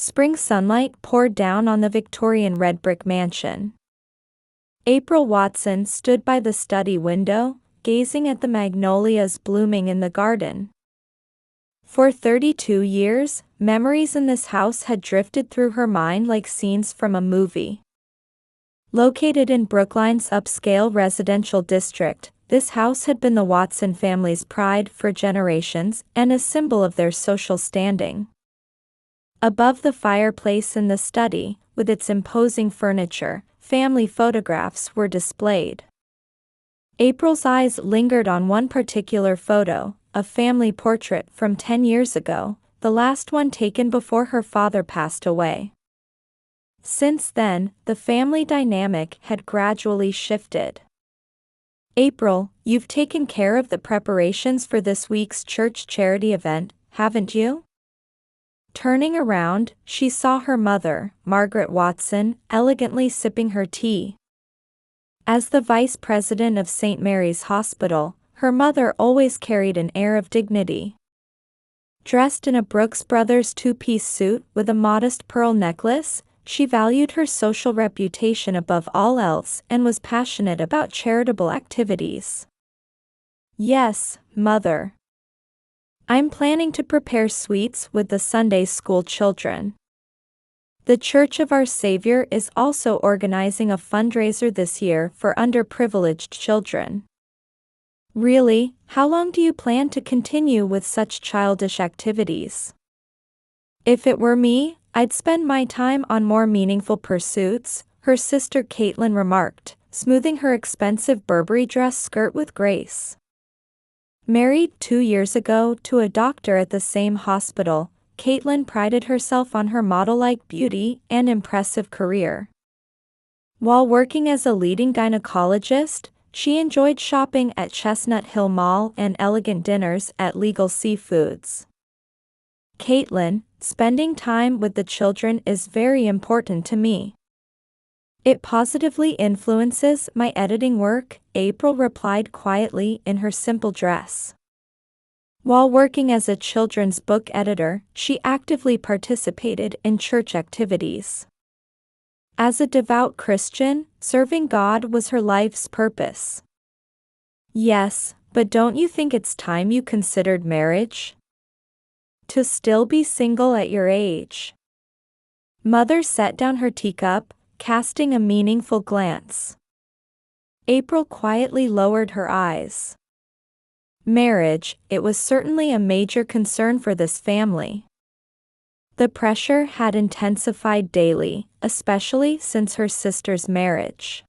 Spring sunlight poured down on the Victorian red brick mansion. April Watson stood by the study window, gazing at the magnolias blooming in the garden. For 32 years, memories in this house had drifted through her mind like scenes from a movie. Located in Brookline's upscale residential district, this house had been the Watson family's pride for generations and a symbol of their social standing. Above the fireplace in the study, with its imposing furniture, family photographs were displayed. April's eyes lingered on one particular photo, a family portrait from 10 years ago, the last one taken before her father passed away. Since then, the family dynamic had gradually shifted. "April, you've taken care of the preparations for this week's church charity event, haven't you?" Turning around, she saw her mother, Margaret Watson, elegantly sipping her tea. As the vice president of St. Mary's Hospital, her mother always carried an air of dignity. Dressed in a Brooks Brothers two-piece suit with a modest pearl necklace, she valued her social reputation above all else and was passionate about charitable activities. "Yes, Mother. I'm planning to prepare sweets with the Sunday school children. The Church of Our Savior is also organizing a fundraiser this year for underprivileged children." "Really, how long do you plan to continue with such childish activities?" "If it were me, I'd spend my time on more meaningful pursuits," her sister Caitlin remarked, smoothing her expensive Burberry dress skirt with grace. Married 2 years ago to a doctor at the same hospital, Caitlin prided herself on her model-like beauty and impressive career. While working as a leading gynecologist, she enjoyed shopping at Chestnut Hill Mall and elegant dinners at Legal Seafoods. "Caitlin, spending time with the children is very important to me. It positively influences my editing work," April replied quietly in her simple dress. While working as a children's book editor, she actively participated in church activities. As a devout Christian, serving God was her life's purpose. "Yes, but don't you think it's time you considered marriage? To still be single at your age?" Mother set down her teacup, casting a meaningful glance. April quietly lowered her eyes. Marriage, it was certainly a major concern for this family. The pressure had intensified daily, especially since her sister's marriage.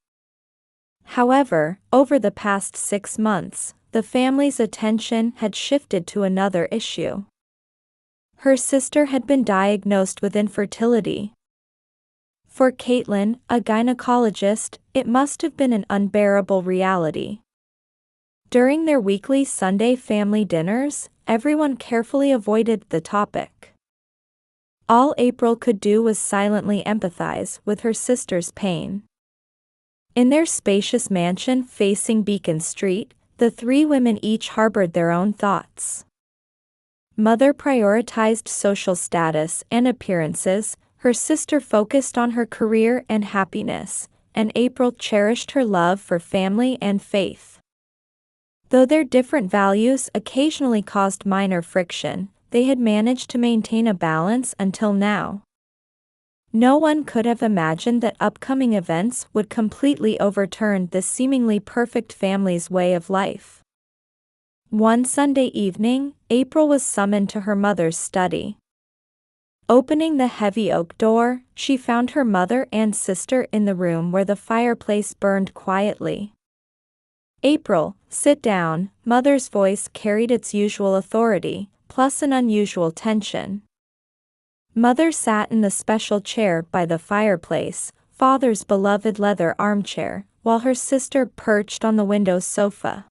However, over the past 6 months, the family's attention had shifted to another issue. Her sister had been diagnosed with infertility. For Caitlin, a gynecologist, it must have been an unbearable reality. During their weekly Sunday family dinners, everyone carefully avoided the topic. All April could do was silently empathize with her sister's pain. In their spacious mansion facing Beacon Street, the 3 women each harbored their own thoughts. Mother prioritized social status and appearances, her sister focused on her career and happiness, and April cherished her love for family and faith. Though their different values occasionally caused minor friction, they had managed to maintain a balance until now. No one could have imagined that upcoming events would completely overturn this seemingly perfect family's way of life. One Sunday evening, April was summoned to her mother's study. Opening the heavy oak door, she found her mother and sister in the room where the fireplace burned quietly. "April, sit down," Mother's voice carried its usual authority, plus an unusual tension. Mother sat in the special chair by the fireplace, Father's beloved leather armchair, while her sister perched on the window sofa.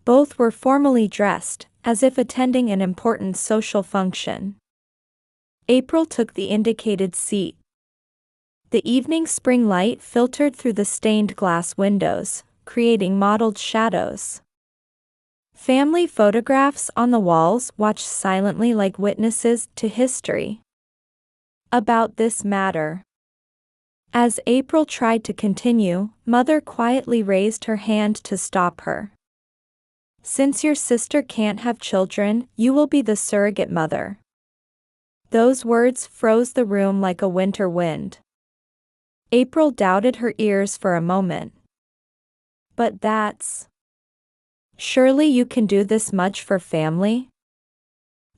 Both were formally dressed, as if attending an important social function. April took the indicated seat. The evening spring light filtered through the stained glass windows, creating mottled shadows. Family photographs on the walls watched silently like witnesses to history. about this matter. As April tried to continue, Mother quietly raised her hand to stop her. Since your sister can't have children, you will be the surrogate mother. Those words froze the room like a winter wind. April doubted her ears for a moment. But that's... Surely you can do this much for family?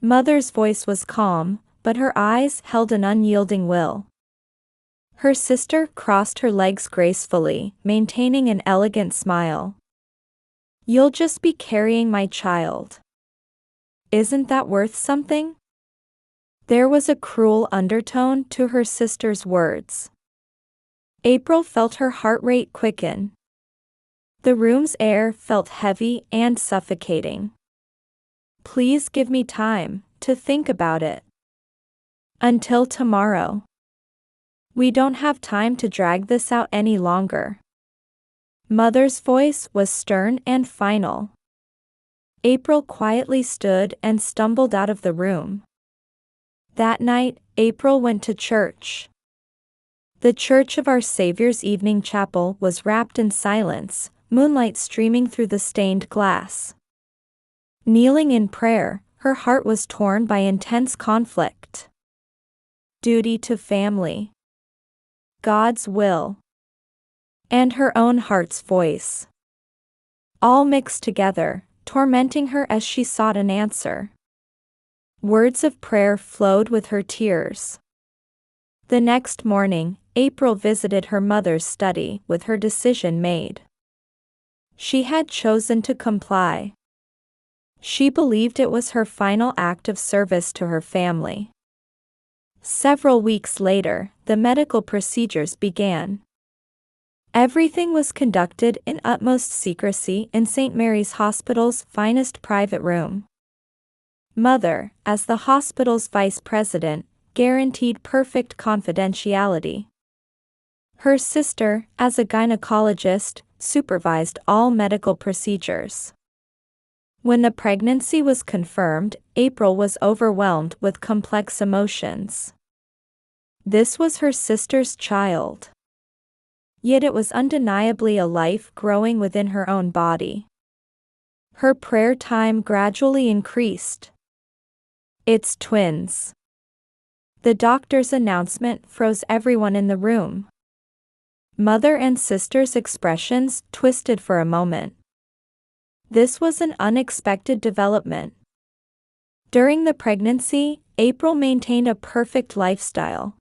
Mother's voice was calm, but her eyes held an unyielding will. Her sister crossed her legs gracefully, maintaining an elegant smile. You'll just be carrying my child. Isn't that worth something? There was a cruel undertone to her sister's words. April felt her heart rate quicken. The room's air felt heavy and suffocating. Please give me time to think about it. Until tomorrow. We don't have time to drag this out any longer. Mother's voice was stern and final. April quietly stood and stumbled out of the room. That night, April went to church. The Church of Our Savior's evening chapel was wrapped in silence, moonlight streaming through the stained glass. Kneeling in prayer, her heart was torn by intense conflict. Duty to family. God's will. And her own heart's voice. All mixed together, tormenting her as she sought an answer. Words of prayer flowed with her tears. The next morning, April visited her mother's study with her decision made. She had chosen to comply. She believed it was her final act of service to her family. Several weeks later, the medical procedures began. Everything was conducted in utmost secrecy in St. Mary's Hospital's finest private room. Mother, as the hospital's vice president, guaranteed perfect confidentiality. Her sister, as a gynecologist, supervised all medical procedures. When the pregnancy was confirmed, April was overwhelmed with complex emotions. This was her sister's child. Yet it was undeniably a life growing within her own body. Her prayer time gradually increased. It's twins. The doctor's announcement froze everyone in the room. Mother and sister's expressions twisted for a moment. This was an unexpected development. During the pregnancy, April maintained a perfect lifestyle.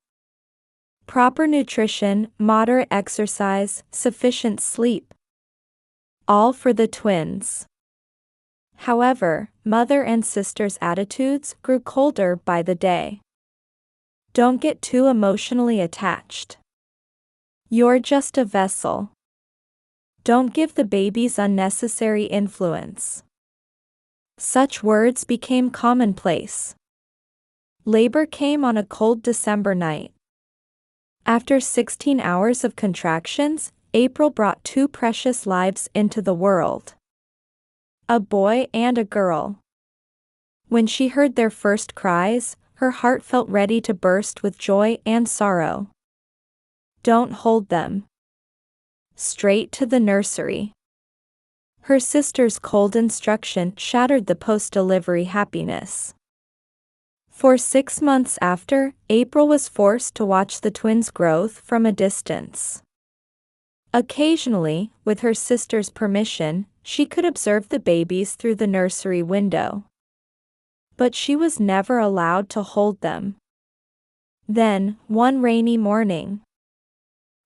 Proper nutrition, moderate exercise, sufficient sleep. All for the twins. However, mother and sister's attitudes grew colder by the day. Don't get too emotionally attached. You're just a vessel. Don't give the babies unnecessary influence. Such words became commonplace. Labor came on a cold December night. After 16 hours of contractions, April brought two precious lives into the world. A boy and a girl. When she heard their first cries, her heart felt ready to burst with joy and sorrow. Don't hold them. Straight to the nursery. Her sister's cold instruction shattered the post-delivery happiness. For 6 months after, April was forced to watch the twins' growth from a distance. Occasionally, with her sister's permission, she could observe the babies through the nursery window. But she was never allowed to hold them. Then, one rainy morning.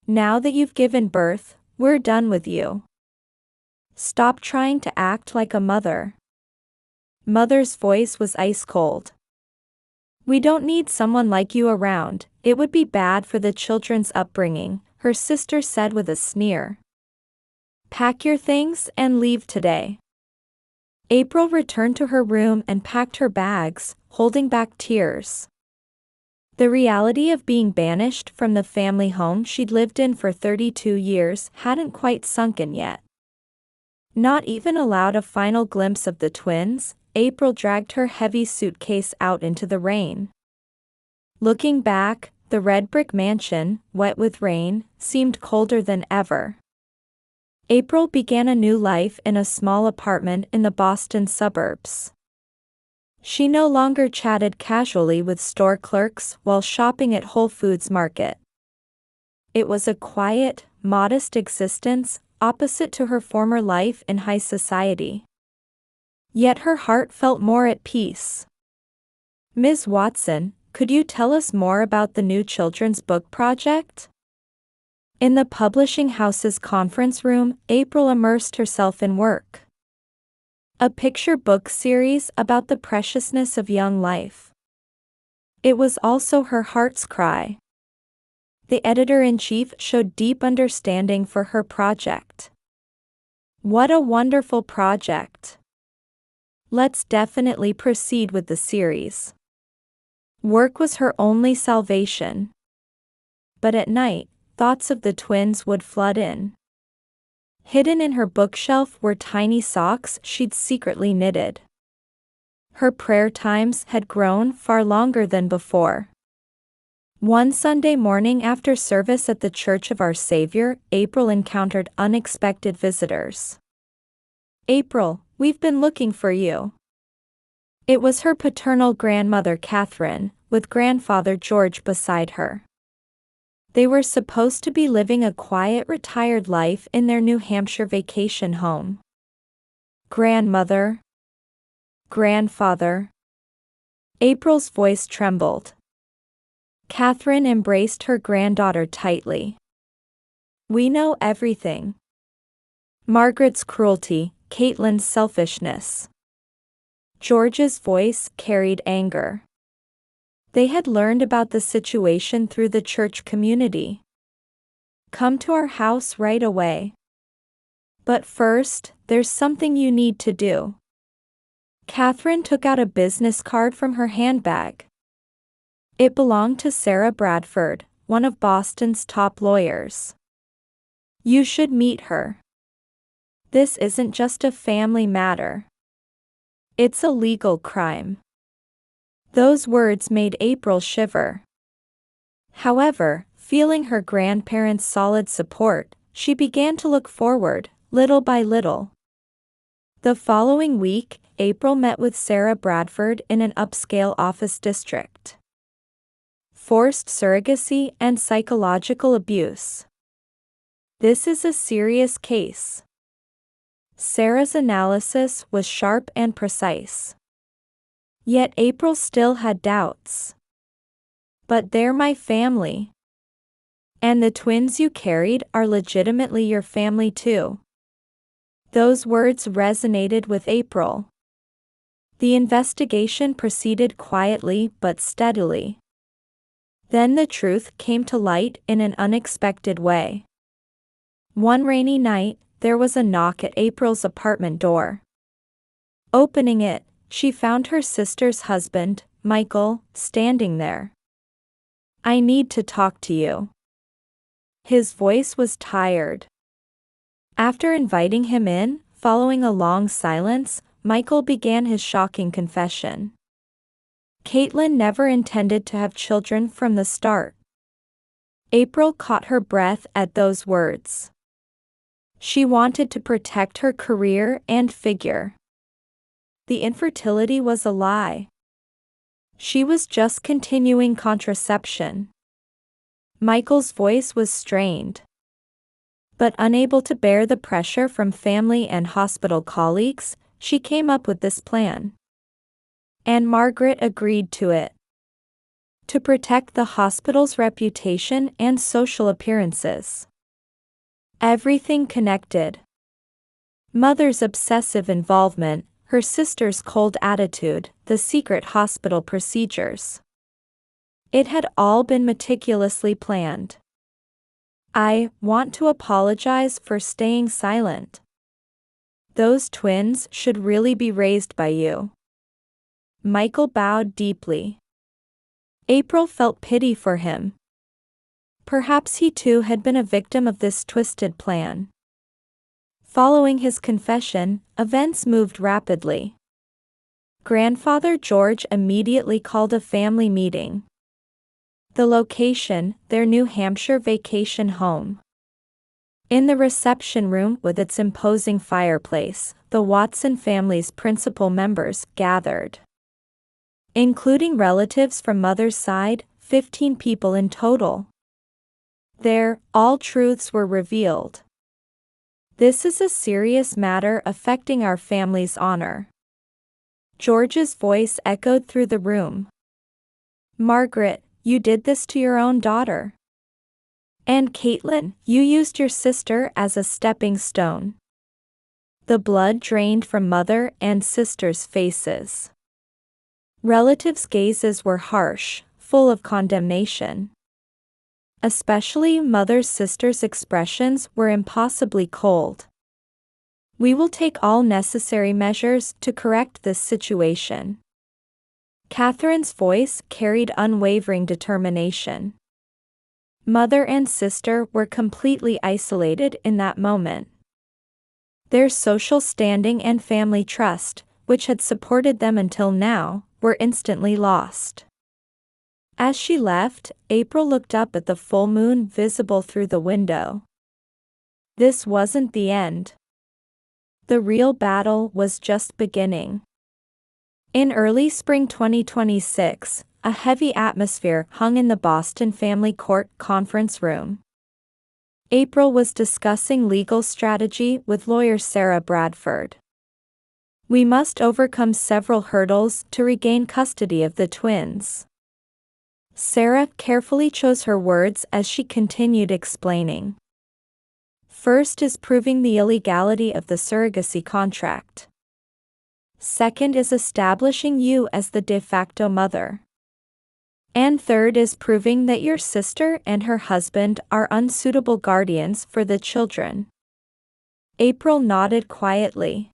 Now that you've given birth, we're done with you. Stop trying to act like a mother. Mother's voice was ice cold. We don't need someone like you around, it would be bad for the children's upbringing, her sister said with a sneer. Pack your things and leave today. April returned to her room and packed her bags, holding back tears. The reality of being banished from the family home she'd lived in for 32 years hadn't quite sunk in yet. Not even allowed a final glimpse of the twins, April dragged her heavy suitcase out into the rain. Looking back, The red brick mansion, wet with rain, seemed colder than ever. April began a new life in a small apartment in the Boston suburbs. She no longer chatted casually with store clerks while shopping at Whole Foods Market. It was a quiet, modest existence, opposite to her former life in high society. Yet her heart felt more at peace. "Ms. Watson, could you tell us more about the new children's book project?" In the publishing house's conference room, April immersed herself in work. A picture book series about the preciousness of young life. It was also her heart's cry. The editor-in-chief showed deep understanding for her project. "What a wonderful project! Let's definitely proceed with the series." Work was her only salvation. But at night, thoughts of the twins would flood in. Hidden in her bookshelf were tiny socks she'd secretly knitted. Her prayer times had grown far longer than before. One Sunday morning after service at the Church of Our Savior, April encountered unexpected visitors. "April, we've been looking for you." It was her paternal grandmother Catherine, with grandfather George beside her. They were supposed to be living a quiet retired life in their New Hampshire vacation home. "Grandmother. Grandfather." April's voice trembled. Catherine embraced her granddaughter tightly. "We know everything. Margaret's cruelty, Caitlin's selfishness." George's voice carried anger. They had learned about the situation through the church community. "Come to our house right away. But first, there's something you need to do." Catherine took out a business card from her handbag. It belonged to Sarah Bradford, one of Boston's top lawyers. "You should meet her. This isn't just a family matter. It's a legal crime." Those words made April shiver. However, feeling her grandparents' solid support, she began to look forward, little by little. The following week, April met with Sarah Bradford in an upscale office district. Forced surrogacy and psychological abuse. This is a serious case. Sarah's analysis was sharp and precise. Yet April still had doubts. "But they're my family. And the twins you carried are legitimately your family too." Those words resonated with April. The investigation proceeded quietly but steadily. Then the truth came to light in an unexpected way. One rainy night, there was a knock at April's apartment door. Opening it, she found her sister's husband, Michael, standing there. "I need to talk to you." His voice was tired. After inviting him in, following a long silence, Michael began his shocking confession. Caitlin never intended to have children from the start. April caught her breath at those words. She wanted to protect her career and figure. The infertility was a lie. She was just continuing contraception. Michael's voice was strained. But unable to bear the pressure from family and hospital colleagues, she came up with this plan. And Margaret agreed to it. To protect the hospital's reputation and social appearances. Everything connected. Mother's obsessive involvement, her sister's cold attitude, the secret hospital procedures. It had all been meticulously planned. "I want to apologize for staying silent. Those twins should really be raised by you." Michael bowed deeply. April felt pity for him. Perhaps he too had been a victim of this twisted plan. Following his confession, events moved rapidly. Grandfather George immediately called a family meeting. The location, their New Hampshire vacation home. In the reception room with its imposing fireplace, the Watson family's principal members gathered. Including relatives from mother's side, 15 people in total. There, all truths were revealed. This is a serious matter affecting our family's honor. George's voice echoed through the room. Margaret, you did this to your own daughter. And Caitlin, you used your sister as a stepping stone. The blood drained from mother and sister's faces. Relatives' gazes were harsh, full of condemnation. Especially mother's sister's expressions were impossibly cold. We will take all necessary measures to correct this situation. Catherine's voice carried unwavering determination. Mother and sister were completely isolated in that moment. Their social standing and family trust, which had supported them until now, were instantly lost. As she left, April looked up at the full moon visible through the window. This wasn't the end. The real battle was just beginning. In early spring 2026, a heavy atmosphere hung in the Boston Family Court conference room. April was discussing legal strategy with lawyer Sarah Bradford. We must overcome several hurdles to regain custody of the twins. Sarah carefully chose her words as she continued explaining. First is proving the illegality of the surrogacy contract. Second is establishing you as the de facto mother. And third is proving that your sister and her husband are unsuitable guardians for the children. April nodded quietly.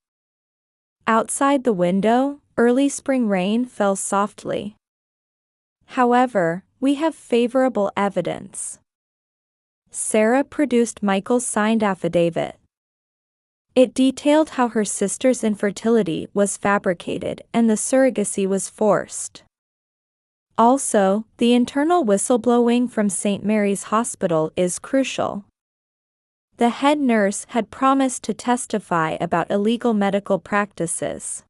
Outside the window, early spring rain fell softly. However, we have favorable evidence. Sarah produced Michael's signed affidavit. It detailed how her sister's infertility was fabricated and the surrogacy was forced. Also, the internal whistleblowing from St. Mary's Hospital is crucial. The head nurse had promised to testify about illegal medical practices.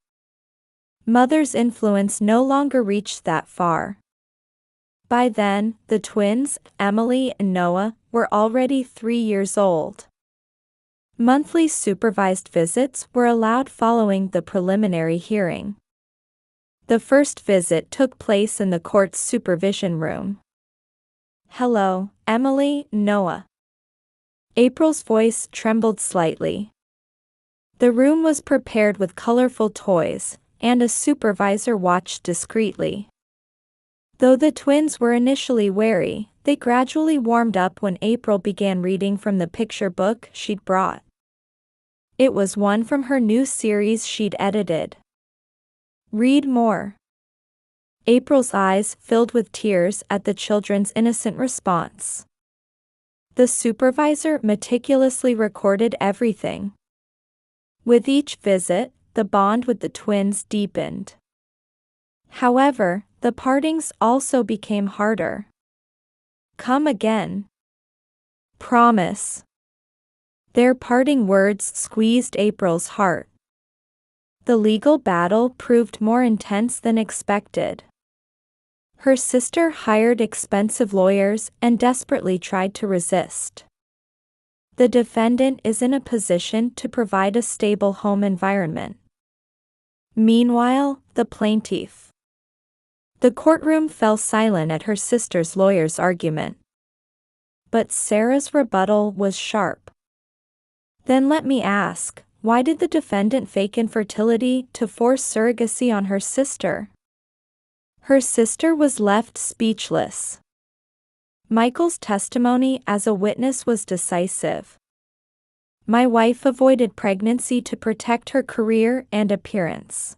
Mother's influence no longer reached that far. By then, the twins, Emily and Noah, were already 3 years old. Monthly supervised visits were allowed following the preliminary hearing. The first visit took place in the court's supervision room. Hello, Emily, Noah. April's voice trembled slightly. The room was prepared with colorful toys, and a supervisor watched discreetly. Though the twins were initially wary, they gradually warmed up when April began reading from the picture book she'd brought. It was one from her new series she'd edited. Read more. April's eyes filled with tears at the children's innocent response. The supervisor meticulously recorded everything. With each visit, the bond with the twins deepened. However, the partings also became harder. Come again. Promise. Their parting words squeezed April's heart. The legal battle proved more intense than expected. Her sister hired expensive lawyers and desperately tried to resist. The defendant is in a position to provide a stable home environment. Meanwhile, the plaintiff. The courtroom fell silent at her sister's lawyer's argument. But Sarah's rebuttal was sharp. Then let me ask, why did the defendant fake infertility to force surrogacy on her sister? Her sister was left speechless. Michael's testimony as a witness was decisive. My wife avoided pregnancy to protect her career and appearance.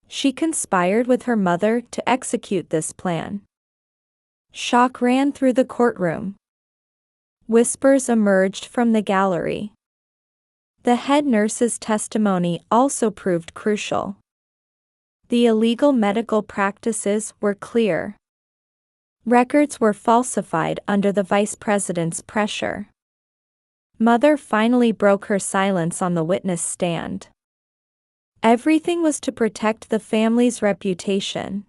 She conspired with her mother to execute this plan. Shock ran through the courtroom. Whispers emerged from the gallery. The head nurse's testimony also proved crucial. The illegal medical practices were clear. Records were falsified under the vice president's pressure. Mother finally broke her silence on the witness stand. Everything was to protect the family's reputation.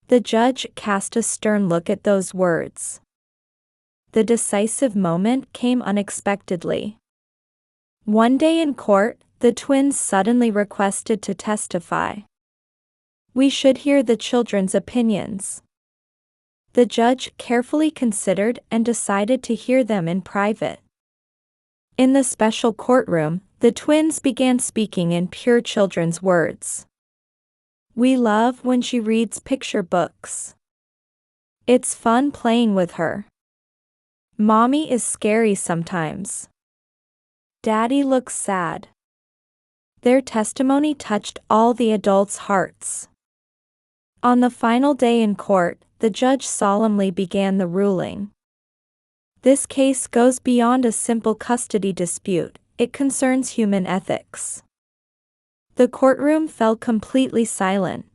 The judge cast a stern look at those words. The decisive moment came unexpectedly. One day in court, the twins suddenly requested to testify. "We should hear the children's opinions." The judge carefully considered and decided to hear them in private. In the special courtroom, the twins began speaking in pure children's words. "We love when she reads picture books. It's fun playing with her. Mommy is scary sometimes. Daddy looks sad." Their testimony touched all the adults' hearts. On the final day in court, the judge solemnly began the ruling. "This case goes beyond a simple custody dispute, it concerns human ethics." The courtroom fell completely silent.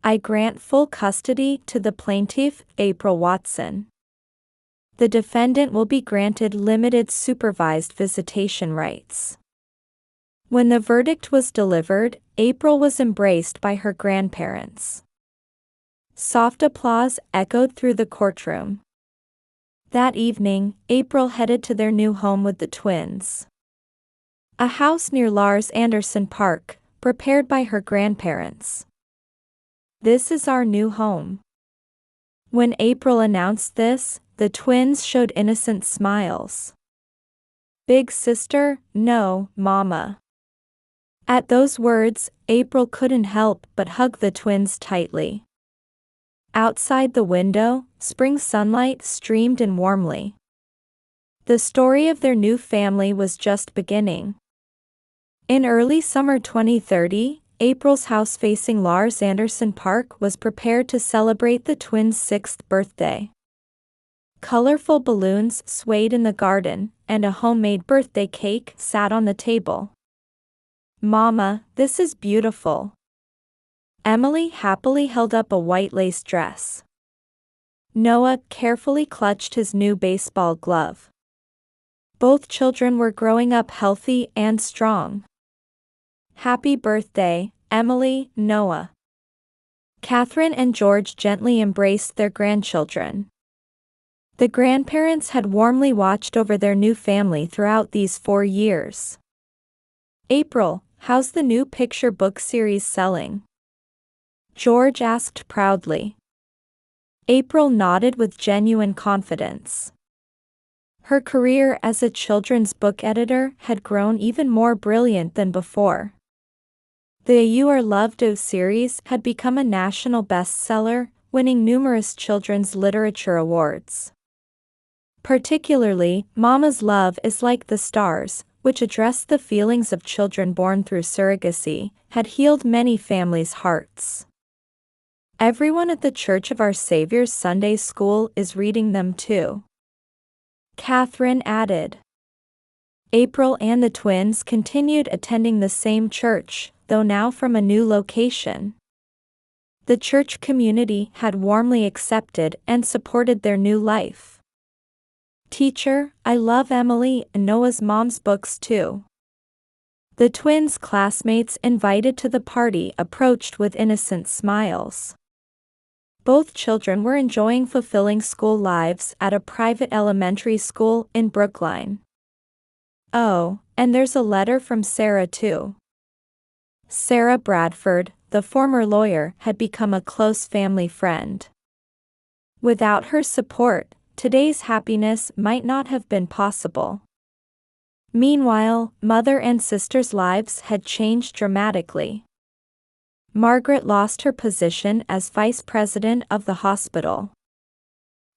"I grant full custody to the plaintiff, April Watson. The defendant will be granted limited supervised visitation rights." When the verdict was delivered, April was embraced by her grandparents. Soft applause echoed through the courtroom. That evening, April headed to their new home with the twins. A house near Lars Anderson Park, prepared by her grandparents. "This is our new home." When April announced this, the twins showed innocent smiles. "Big sister, no, Mama." At those words, April couldn't help but hug the twins tightly. Outside the window, spring sunlight streamed in warmly. The story of their new family was just beginning. In early summer 2030, April's house facing Lars Anderson Park was prepared to celebrate the twins' 6th birthday. Colorful balloons swayed in the garden, and a homemade birthday cake sat on the table. "Mama, this is beautiful." Emily happily held up a white lace dress. Noah carefully clutched his new baseball glove. Both children were growing up healthy and strong. "Happy birthday, Emily, Noah." Catherine and George gently embraced their grandchildren. The grandparents had warmly watched over their new family throughout these 4 years. "April, how's the new picture book series selling?" George asked proudly. April nodded with genuine confidence. Her career as a children's book editor had grown even more brilliant than before. The You Are Loved series had become a national bestseller, winning numerous children's literature awards. Particularly, Mama's Love is Like the Stars, which addressed the feelings of children born through surrogacy, had healed many families' hearts. Everyone at the Church of Our Savior's Sunday School is reading them too. Catherine added. April and the twins continued attending the same church, though now from a new location. The church community had warmly accepted and supported their new life. "Teacher, I love Emily and Noah's mom's books too." The twins' classmates invited to the party approached with innocent smiles. Both children were enjoying fulfilling school lives at a private elementary school in Brookline. "Oh, and there's a letter from Sarah too." Sarah Bradford, the former lawyer, had become a close family friend. Without her support, today's happiness might not have been possible. Meanwhile, mother and sister's lives had changed dramatically. Margaret lost her position as vice president of the hospital.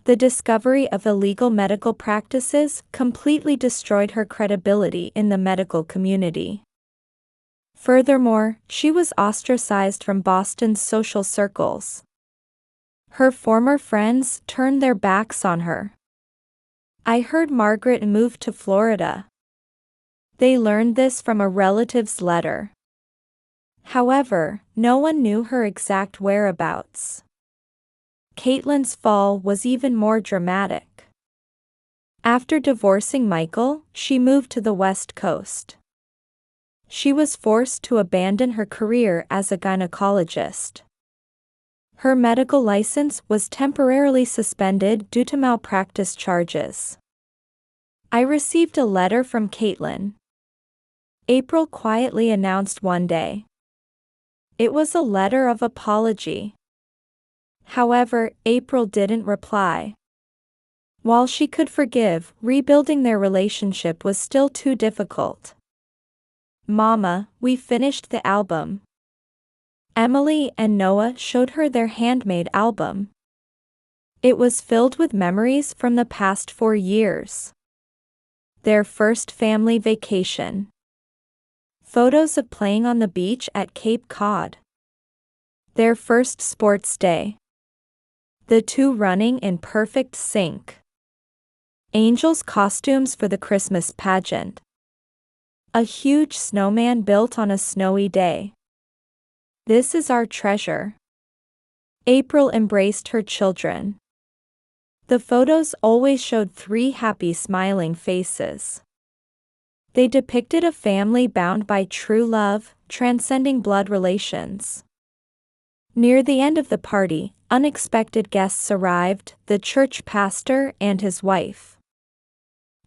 The discovery of illegal medical practices completely destroyed her credibility in the medical community. Furthermore, she was ostracized from Boston's social circles. Her former friends turned their backs on her. "I heard Margaret moved to Florida." They learned this from a relative's letter. However, no one knew her exact whereabouts. Caitlin's fall was even more dramatic. After divorcing Michael, she moved to the West Coast. She was forced to abandon her career as a gynecologist. Her medical license was temporarily suspended due to malpractice charges. I received a letter from Caitlin. April quietly announced one day. It was a letter of apology. However, April didn't reply. While she could forgive, rebuilding their relationship was still too difficult. Mama, we finished the album. Emily and Noah showed her their handmade album. It was filled with memories from the past 4 years. Their first family vacation. Photos of playing on the beach at Cape Cod. Their first sports day. The two running in perfect sync. Angels' costumes for the Christmas pageant. A huge snowman built on a snowy day. This is our treasure. April embraced her children. The photos always showed 3 happy smiling faces. They depicted a family bound by true love, transcending blood relations. Near the end of the party, unexpected guests arrived, the church pastor and his wife.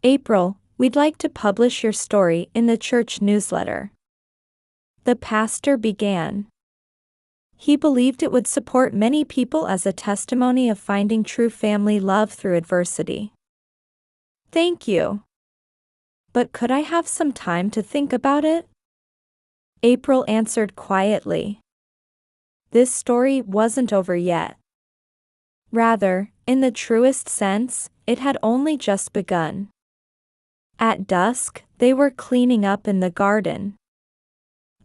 April, we'd like to publish your story in the church newsletter. The pastor began. He believed it would support many people as a testimony of finding true family love through adversity. Thank you. But could I have some time to think about it? April answered quietly. This story wasn't over yet. Rather, in the truest sense, it had only just begun. At dusk, they were cleaning up in the garden.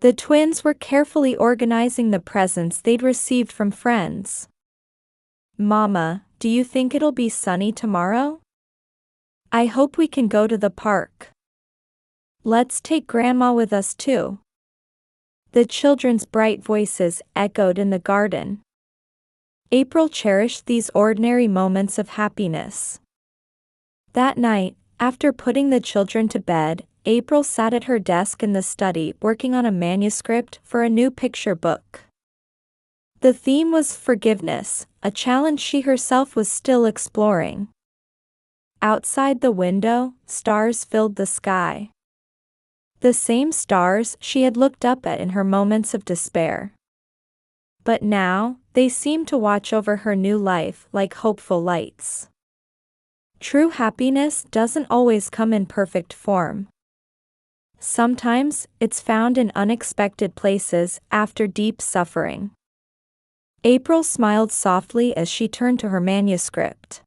The twins were carefully organizing the presents they'd received from friends. Mama, do you think it'll be sunny tomorrow? I hope we can go to the park. Let's take Grandma with us too. The children's bright voices echoed in the garden. April cherished these ordinary moments of happiness. That night, after putting the children to bed, April sat at her desk in the study working on a manuscript for a new picture book. The theme was forgiveness, a challenge she herself was still exploring. Outside the window, stars filled the sky. The same stars she had looked up at in her moments of despair. But now, they seemed to watch over her new life like hopeful lights. True happiness doesn't always come in perfect form. Sometimes, it's found in unexpected places after deep suffering. April smiled softly as she turned to her manuscript.